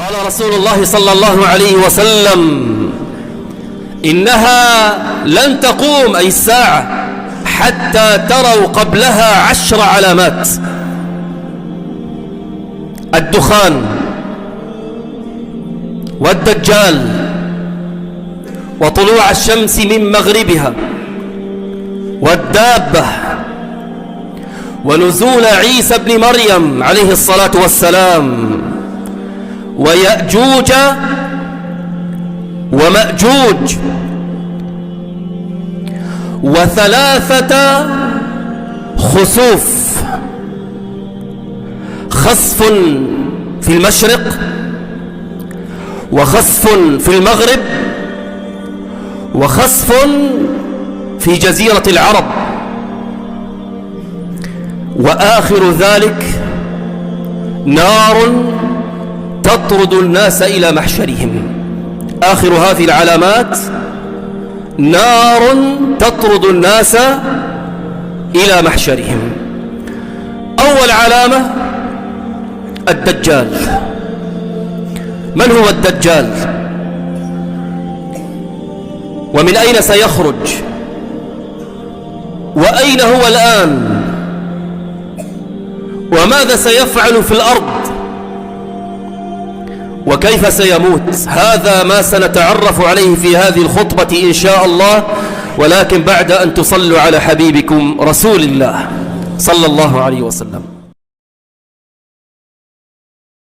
قال رسول الله صلى الله عليه وسلم: إنها لن تقوم أي الساعة حتى تروا قبلها 10 علامات: الدخان، والدجال، وطلوع الشمس من مغربها، والدابة، ونزول عيسى ابن مريم عليه الصلاة والسلام، ويأجوج ومأجوج، و3 خسوف: خسف في المشرق، وخسف في المغرب، وخسف في جزيرة العرب، وآخر ذلك نار تطرد الناس إلى محشرهم. آخر هذه العلامات نار تطرد الناس إلى محشرهم. أول علامة الدجال. من هو الدجال؟ ومن أين سيخرج؟ وأين هو الآن؟ وماذا سيفعل في الأرض؟ وكيف سيموت؟ هذا ما سنتعرف عليه في هذه الخطبة إن شاء الله، ولكن بعد أن تصلوا على حبيبكم رسول الله صلى الله عليه وسلم.